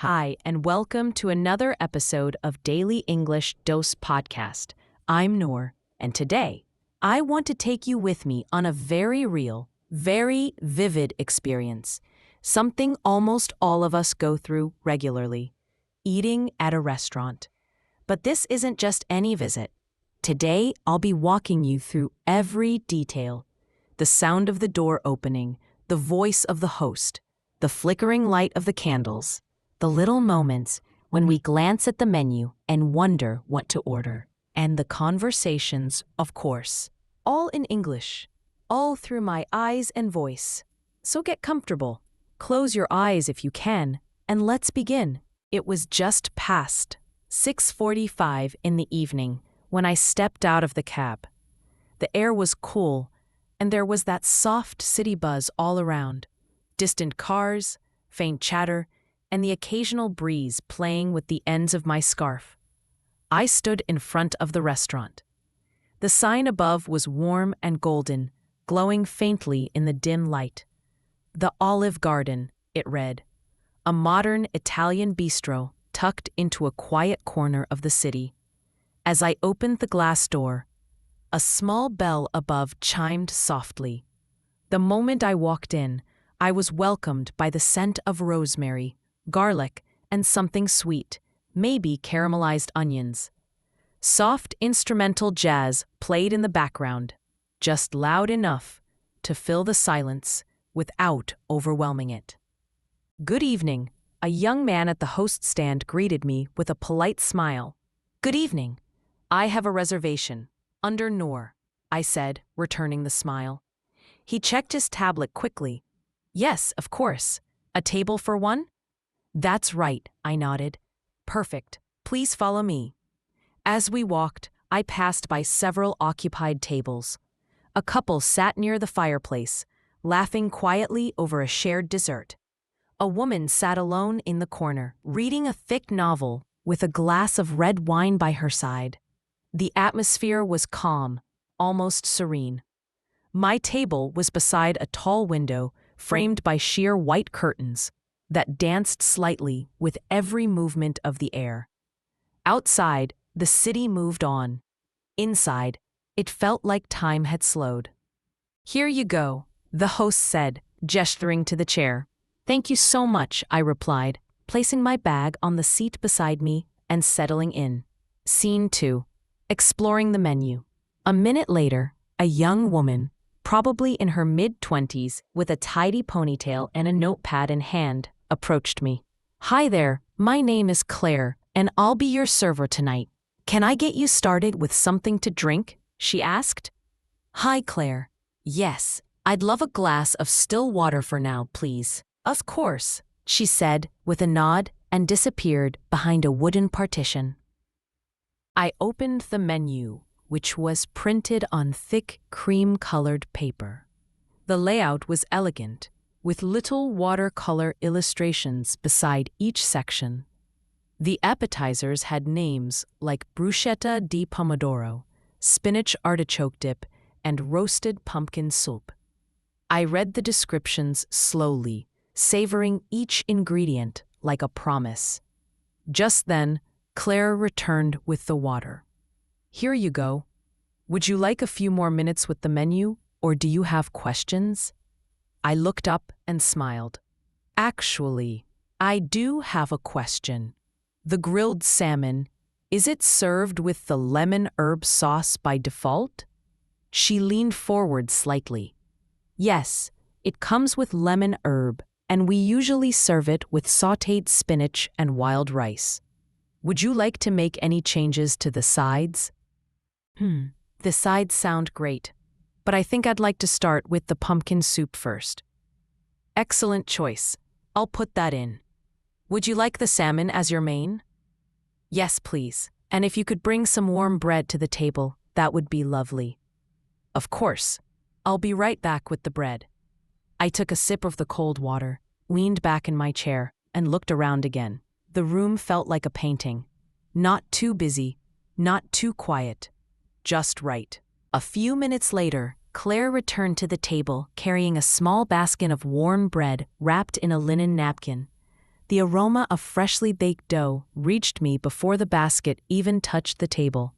Hi, and welcome to another episode of Daily English Dose Podcast. I'm Noor, and today I want to take you with me on a very real, very vivid experience, something almost all of us go through regularly, eating at a restaurant. But this isn't just any visit. Today, I'll be walking you through every detail: the sound of the door opening, the voice of the host, the flickering light of the candles, the little moments when we glance at the menu and wonder what to order, and the conversations, of course, all in English, all through my eyes and voice. So get comfortable, close your eyes if you can, and let's begin. It was just past 6:45 in the evening when I stepped out of the cab. The air was cool, and there was that soft city buzz all around. Distant cars, faint chatter, and the occasional breeze playing with the ends of my scarf. I stood in front of the restaurant. The sign above was warm and golden, glowing faintly in the dim light. The Olive Garden, it read, a modern Italian bistro tucked into a quiet corner of the city. As I opened the glass door, a small bell above chimed softly. The moment I walked in, I was welcomed by the scent of rosemary, garlic, and something sweet, maybe caramelized onions. Soft instrumental jazz played in the background, just loud enough to fill the silence without overwhelming it. "Good evening," a young man at the host stand greeted me with a polite smile. "Good evening. I have a reservation, under Noor," I said, returning the smile. He checked his tablet quickly. "Yes, of course. A table for one?" "That's right," I nodded. "Perfect. Please follow me." As we walked, I passed by several occupied tables. A couple sat near the fireplace, laughing quietly over a shared dessert. A woman sat alone in the corner, reading a thick novel with a glass of red wine by her side. The atmosphere was calm, almost serene. My table was beside a tall window framed by sheer white curtains that danced slightly with every movement of the air. Outside, the city moved on. Inside, it felt like time had slowed. "Here you go," the host said, gesturing to the chair. "Thank you so much," I replied, placing my bag on the seat beside me and settling in. Scene 2. Exploring the menu. A minute later, a young woman, probably in her mid-20s, with a tidy ponytail and a notepad in hand, approached me. "Hi there, my name is Claire, and I'll be your server tonight. Can I get you started with something to drink?" she asked. "Hi, Claire. Yes, I'd love a glass of still water for now, please." "Of course," she said with a nod and disappeared behind a wooden partition. I opened the menu, which was printed on thick cream-colored paper. The layout was elegant, with little watercolor illustrations beside each section. The appetizers had names like bruschetta di pomodoro, spinach artichoke dip, and roasted pumpkin soup. I read the descriptions slowly, savoring each ingredient like a promise. Just then, Claire returned with the water. "Here you go. Would you like a few more minutes with the menu, or do you have questions?" I looked up and smiled. "Actually, I do have a question. The grilled salmon, is it served with the lemon herb sauce by default?" She leaned forward slightly. "Yes, it comes with lemon herb, and we usually serve it with sautéed spinach and wild rice. Would you like to make any changes to the sides?" The sides sound great, but I think I'd like to start with the pumpkin soup first." "Excellent choice. I'll put that in. Would you like the salmon as your main?" "Yes, please. And if you could bring some warm bread to the table, that would be lovely." "Of course. I'll be right back with the bread." I took a sip of the cold water, leaned back in my chair, and looked around again. The room felt like a painting. Not too busy, not too quiet. Just right. A few minutes later, Claire returned to the table carrying a small basket of warm bread wrapped in a linen napkin. The aroma of freshly baked dough reached me before the basket even touched the table.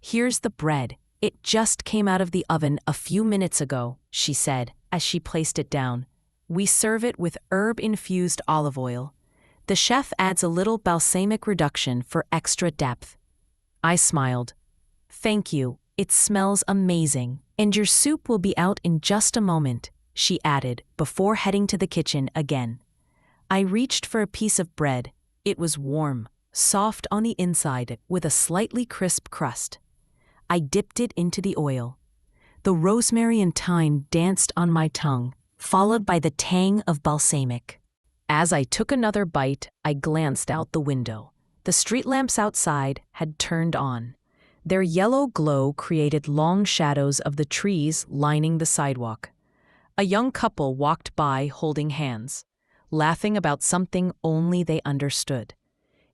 "Here's the bread. It just came out of the oven a few minutes ago," she said as she placed it down. "We serve it with herb-infused olive oil. The chef adds a little balsamic reduction for extra depth." I smiled. "Thank you. It smells amazing. And your soup will be out in just a moment," she added before heading to the kitchen again. I reached for a piece of bread. It was warm, soft on the inside with a slightly crisp crust. I dipped it into the oil. The rosemary and thyme danced on my tongue, followed by the tang of balsamic. As I took another bite, I glanced out the window. The street lamps outside had turned on. Their yellow glow created long shadows of the trees lining the sidewalk. A young couple walked by holding hands, laughing about something only they understood.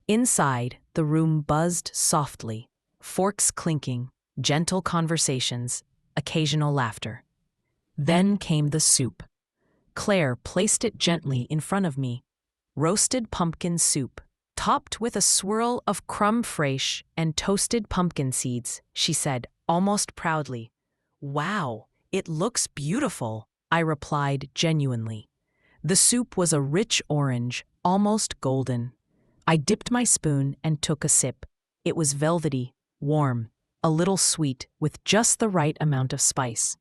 Inside, the room buzzed softly, forks clinking, gentle conversations, occasional laughter. Then came the soup. Claire placed it gently in front of me. Roasted pumpkin soup, topped with a swirl of creme fraiche and toasted pumpkin seeds, she said, almost proudly. "Wow, it looks beautiful," I replied genuinely. The soup was a rich orange, almost golden. I dipped my spoon and took a sip. It was velvety, warm, a little sweet, with just the right amount of spice.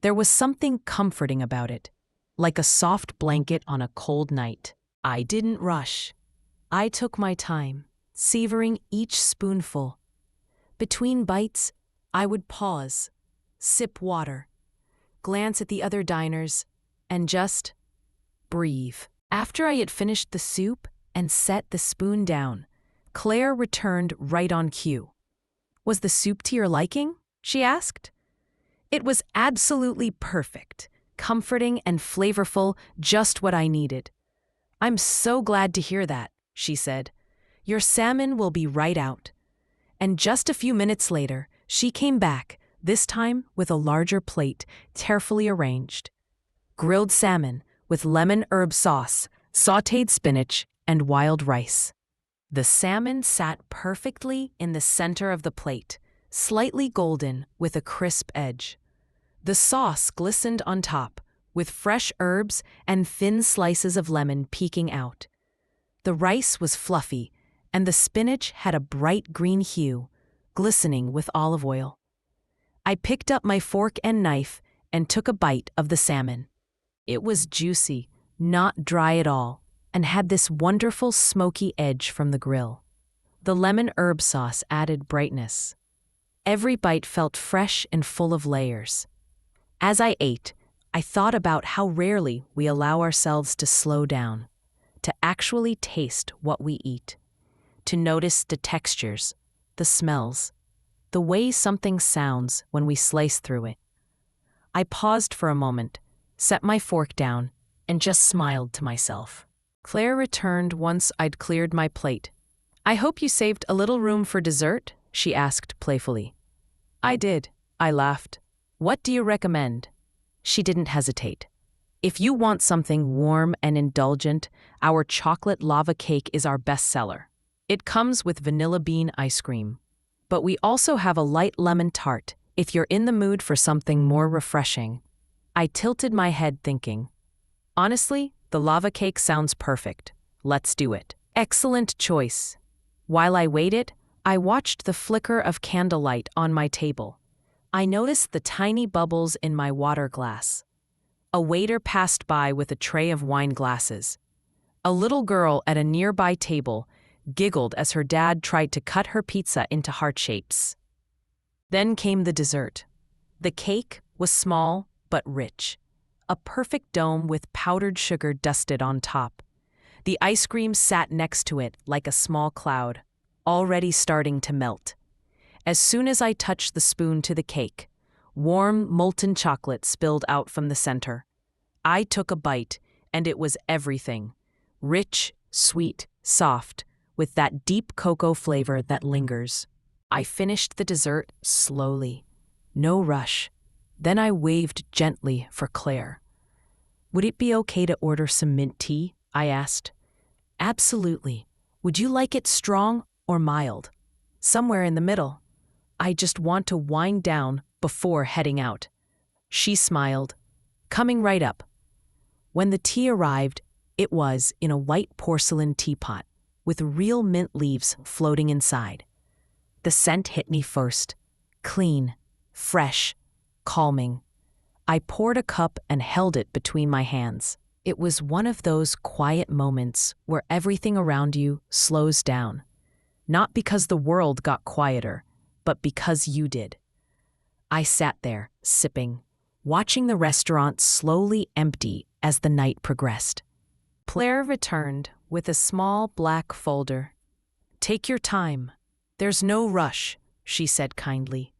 There was something comforting about it, like a soft blanket on a cold night. I didn't rush. I took my time, savoring each spoonful. Between bites, I would pause, sip water, glance at the other diners, and just breathe. After I had finished the soup and set the spoon down, Claire returned right on cue. "Was the soup to your liking?" she asked. "It was absolutely perfect, comforting and flavorful, just what I needed." "I'm so glad to hear that," she said. "Your salmon will be right out." And just a few minutes later, she came back, this time with a larger plate, carefully arranged. Grilled salmon with lemon herb sauce, sautéed spinach, and wild rice. The salmon sat perfectly in the center of the plate, slightly golden with a crisp edge. The sauce glistened on top, with fresh herbs and thin slices of lemon peeking out. The rice was fluffy, and the spinach had a bright green hue, glistening with olive oil. I picked up my fork and knife and took a bite of the salmon. It was juicy, not dry at all, and had this wonderful smoky edge from the grill. The lemon herb sauce added brightness. Every bite felt fresh and full of layers. As I ate, I thought about how rarely we allow ourselves to slow down, to actually taste what we eat, to notice the textures, the smells, the way something sounds when we slice through it. I paused for a moment, set my fork down, and just smiled to myself. Claire returned once I'd cleared my plate. "I hope you saved a little room for dessert?" she asked playfully. "I did," I laughed. "What do you recommend?" She didn't hesitate. "If you want something warm and indulgent, our chocolate lava cake is our bestseller. It comes with vanilla bean ice cream. But we also have a light lemon tart if you're in the mood for something more refreshing." I tilted my head thinking, honestly, the lava cake sounds perfect. Let's do it. Excellent choice. While I waited, I watched the flicker of candlelight on my table. I noticed the tiny bubbles in my water glass. A waiter passed by with a tray of wine glasses. A little girl at a nearby table giggled as her dad tried to cut her pizza into heart shapes. Then came the dessert. The cake was small but rich, a perfect dome with powdered sugar dusted on top. The ice cream sat next to it like a small cloud, already starting to melt. As soon as I touched the spoon to the cake, warm, molten chocolate spilled out from the center. I took a bite, and it was everything. Rich, sweet, soft, with that deep cocoa flavor that lingers. I finished the dessert slowly. No rush. Then I waved gently for Claire. "Would it be okay to order some mint tea?" I asked. Absolutely. Would you like it strong or mild? Somewhere in the middle. I just want to wind down before heading out. She smiled, coming right up. When the tea arrived, it was in a white porcelain teapot with real mint leaves floating inside. The scent hit me first. Clean, fresh, calming. I poured a cup and held it between my hands. It was one of those quiet moments where everything around you slows down. Not because the world got quieter, but because you did. I sat there, sipping, watching the restaurant slowly empty as the night progressed. Claire returned with a small black folder. "Take your time. There's no rush," she said kindly.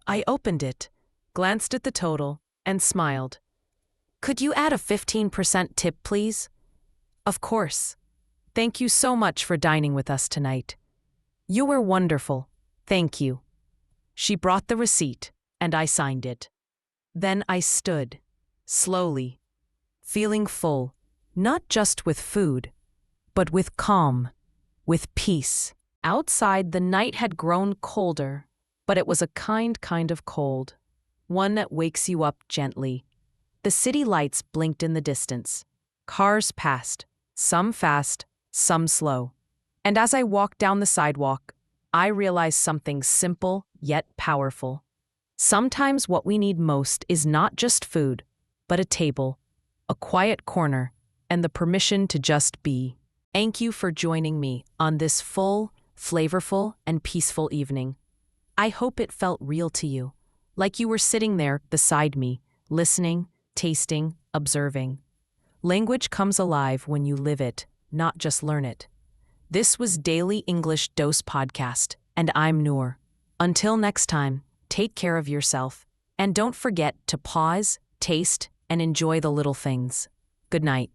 I opened it, glanced at the total, and smiled. "Could you add a 15% tip, please?" "Of course. Thank you so much for dining with us tonight. You were wonderful. Thank you." She brought the receipt, and I signed it. Then I stood, slowly, feeling full, not just with food, but with calm, with peace. Outside, the night had grown colder, but it was a kind of cold, one that wakes you up gently. The city lights blinked in the distance. Cars passed, some fast, some slow. And as I walked down the sidewalk, I realized something simple yet powerful. Sometimes what we need most is not just food, but a table, a quiet corner, and the permission to just be. Thank you for joining me on this full, flavorful, and peaceful evening. I hope it felt real to you, like you were sitting there beside me, listening, tasting, observing. Language comes alive when you live it, not just learn it. This was Daily English Dose Podcast, and I'm Noor. Until next time, take care of yourself, and don't forget to pause, taste, and enjoy the little things. Good night.